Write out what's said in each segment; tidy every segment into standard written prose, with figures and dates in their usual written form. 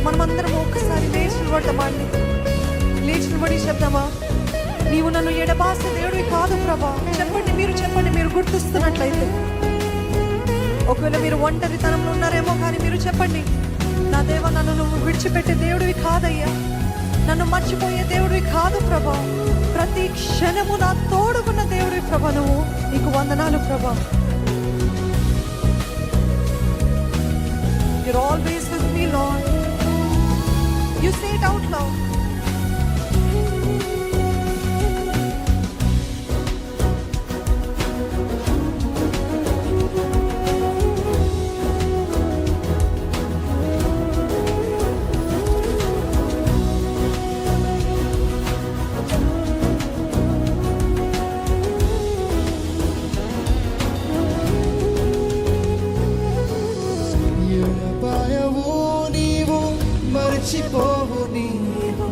మనమందరం ఒక్కసారి లేచి నిలబడతామండి. లేచి నిలబడి చెప్తామా, నీవు నన్ను ఎడబాసే దేవుడివి కాదు ప్రభా. చెప్పండి, మీరు చెప్పండి, మీరు గుర్తిస్తున్నట్లయితే. ఒకవేళ మీరు ఒంటరితనంలో ఉన్నారేమో, కానీ మీరు చెప్పండి, నా దేవ నన్ను నువ్వు విడిచిపెట్టే దేవుడివి కాదయ్యా, నన్ను మర్చిపోయే దేవుడివి కాదు ప్రభా. ప్రతి క్షణము నా తోడుకున్న దేవుడివి ప్రభా. నువ్వు, నీకు వందనాలు ప్రభా. You're always with me, Lord. You say it out loud. మర్చిపోవు నీవు,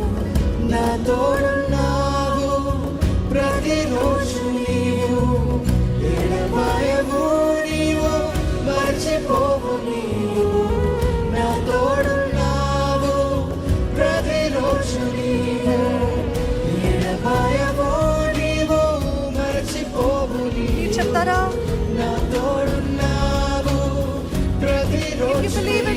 నా తోడున్నావు ప్రతిరోజు నీవు. ఎడబాయవు నీవు, మర్చిపోవు నీవు, నా తోడున్నావు ప్రతిరోజు నీవు. ఎడబాయవు నీవు, మర్చిపోవు నీవు. చెప్తారా? నా తోడున్నావు ప్రతిరోజు నీవు.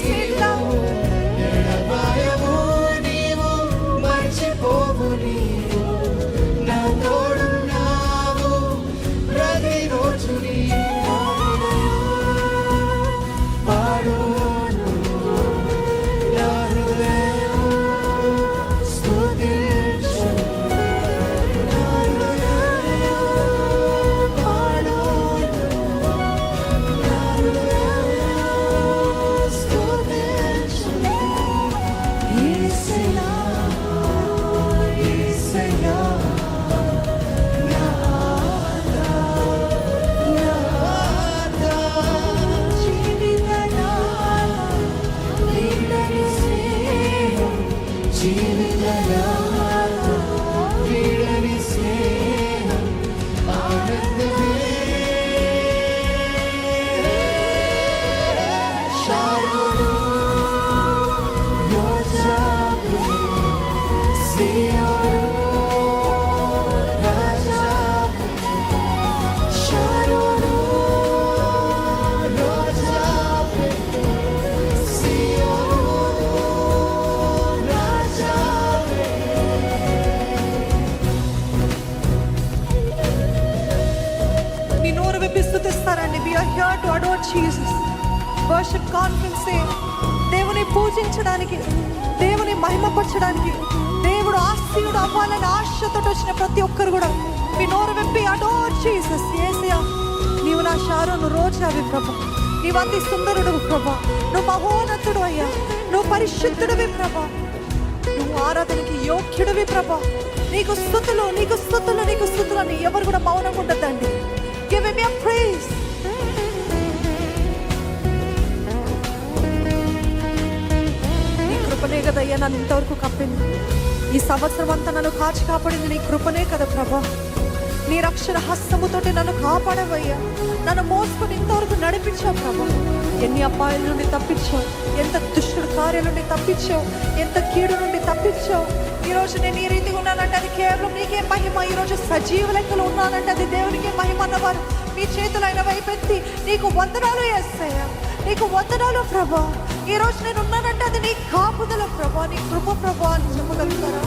We are here to adore Jesus. Worship conference, దేవుని పూజించడానికి, దేవుని మహిమపరచడానికి, దేవుడు ఆశీనుడు అవ్వాలని ఆశతో వచ్చిన ప్రతి ఒక్కరు కూడా మీ నోరు విప్పి అడోర్ జీసస్. యేసయ్యా, నీవు నా షారోను రోజావి ప్రభా. నీవు అతి సుందరుడు ప్రభా. నువ్వు మహోన్నతుడు అయ్యా. నువ్వు పరిశుద్ధుడివి ప్రభా. నువ్వు ఆరాధనకి యోగ్యుడివి ప్రభా. నీకు స్తుతులు, నీకు స్తుతులు, నీకు స్తుతులు అని ఎవరు కూడా మౌనంగా ఉండద్దండి. Give him your praise. నీ కృపనే కదయ్యా నన్ను ఇంతవరకు కప్పింది. ఈ సంవత్సరం అంతా నన్ను కాచి కాపాడింది నీ కృపనే కదా ప్రభా. నీ రక్షణ హస్తముతోటి నన్ను కాపాడవయ్యా. నన్ను మోసుకొని ఇంతవరకు నడిపించావు ప్రభా. ఎన్ని అపాయాల నుండి తప్పించావు, ఎంత దుష్టుడు కార్యాల నుండి తప్పించావు, ఎంత కీడు నుండి తప్పించావు. ఈరోజు నేను ఈ రీతిగా ఉన్నానంటే అది కేవలం నీకే మహిమ. ఈరోజు సజీవ లెక్కలు ఉన్నానంటే అది దేవునికే మహిమ అన్నవారు మీ చేతులు ఆయన వైపెత్తి నీకు వందనాలు యేసయ్యా, నీకు వందనాలు ప్రభా. ఈరోజు నేను ఉన్నానంటే అది నీ కాపుదల ప్రభా, నీ కృప ప్రభా అని చెప్పగలుగుతారా?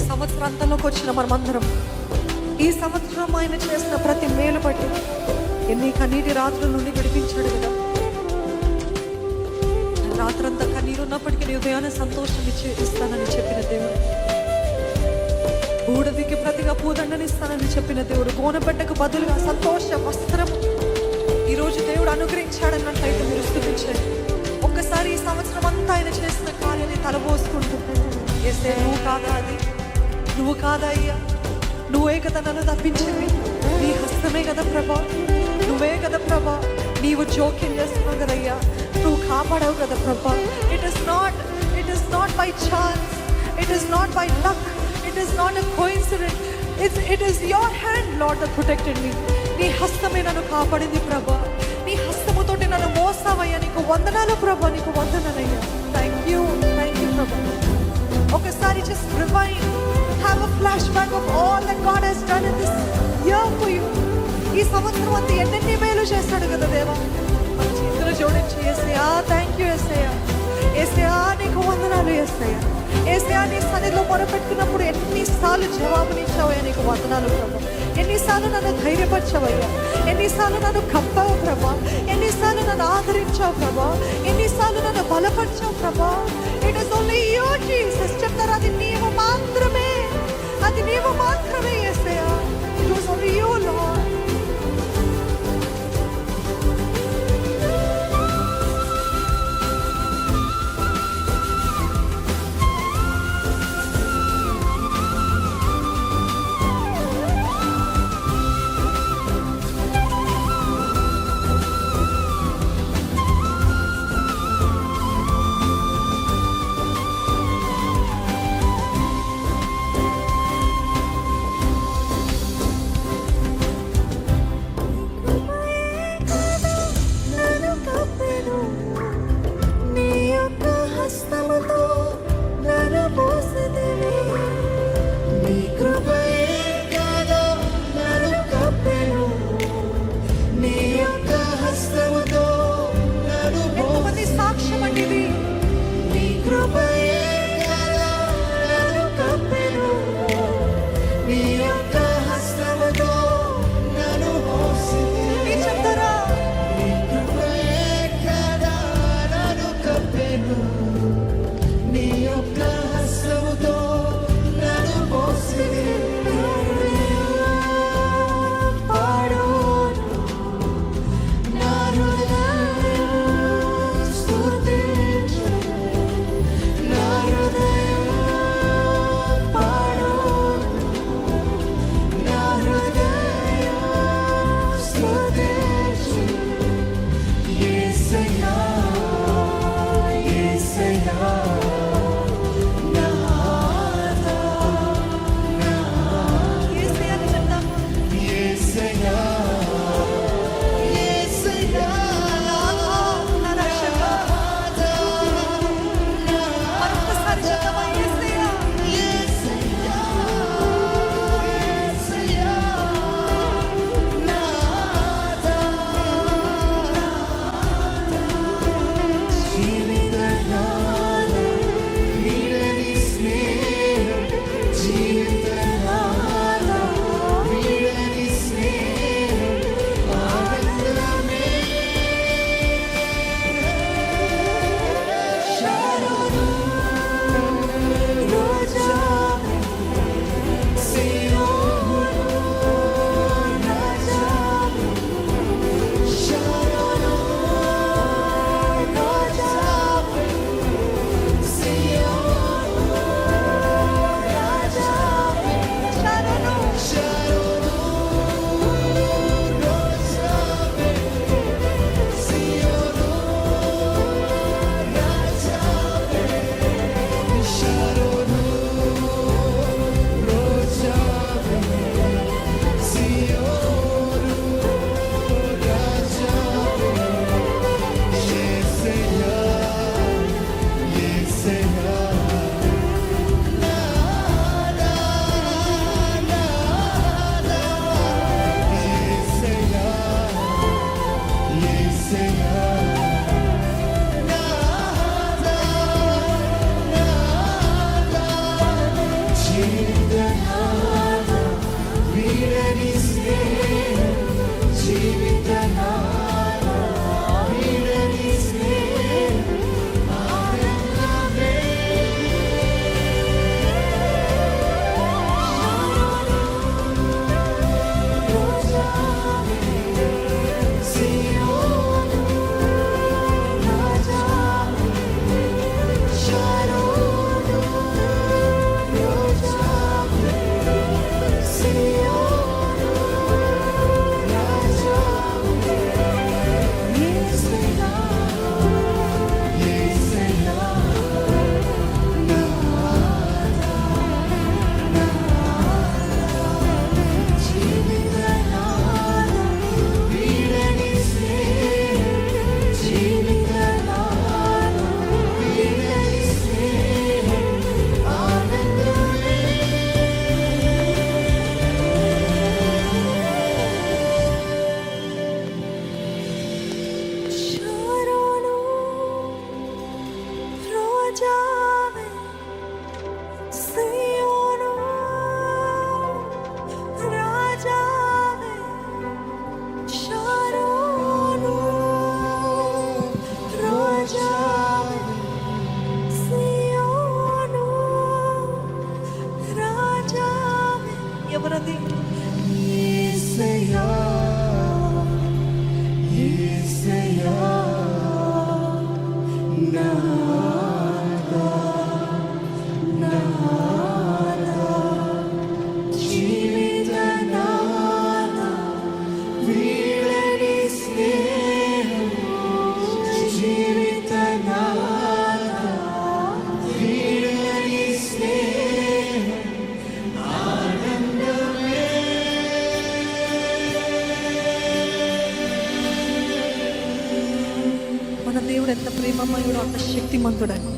సంవత్సరాంతంలోకి వచ్చిన మనమందరం ఈ సంవత్సరం ఆయన చేసిన ప్రతి మేలు బట్టి ఎన్ని కన్నీటి రాత్రుల నుండి విడిపించాడు కదా. రాత్రంతా కన్నీరు ఉన్నప్పటికీ నీ ఉదయాన్ని సంతోషం ఇస్తానని చెప్పిన దేవుడు, బూడిదకి ప్రతిగా పూదండని ఇస్తానని చెప్పిన దేవుడు, గోనబెట్టకు బదులుగా సంతోష వస్త్రము ఈరోజు దేవుడు అనుగ్రహించాడన్నట్లయితే మీరు స్తుతించండి. ఒక్కసారి ఈ సంవత్సరం అంతా ఆయన చేసిన కార్యాన్ని తలబోసుకుంటూ, ఏసే నువ్వు కాదా అది, నువ్వు కాదా అయ్యా, నువ్వే కదా నన్ను తప్పించింది, నీ హస్తమే కదా ప్రభా, నువ్వే కదా ప్రభా, నీవు జోక్యం చేస్తున్నావు కదయ్యా, నువ్వు కాపాడావు కదా ప్రభా. It is not by chance, it is not by luck, it is not a coincident, it is your hand lord that protected me. నీ హస్తమే నన్ను కాపాడింది ప్రభా, నీ హస్తముతోటి నన్ను మోసావయ్యా, నీకు వందనాలు ప్రభా, నీకు వందనాలయ్యా. థ్యాంక్ యూ ప్రభా. ఒకసారి just rewind, have a flashback of all that God has done in this year for you. ఈ సంవత్సరం అంతా ఎన్నెన్ని మేలు చేస్తాడు కదా దేవా. మన చేతులు జోడించి యేసయ్యా థ్యాంక్ యూ యేసయ్యా, యేసయ్యా నీకు వందనాలు యేసయ్యా, యేసయ్యా నీ సన్నిధిలో మొరపెట్టుకున్నప్పుడు ఎన్నిసార్లు జవాబునిచ్చావయ్యా, నీకు వందనాలు ప్రభా. ఎన్నిసార్లు నన్ను ధైర్యపరచవయ్యా, ఎన్నిసార్లు నన్ను కప్పావు ప్రభా, ఎన్నిసార్లు నన్ను ఆదరించావు ప్రభా, ఎన్నిసార్లు నన్ను బలపరిచావు ప్రభా. It is only you Jesus. చెప్తారు అది నీవు మాత్రమే, అది నీవు మాత్రమే యేసయ్యా. It was only you lord. వీడని స్నేహం జీవిత వీడని స్నేహం ఆనందమే. మన దేవుడు ఎంత ప్రేమమయుడు, అంత శక్తిమంతుడని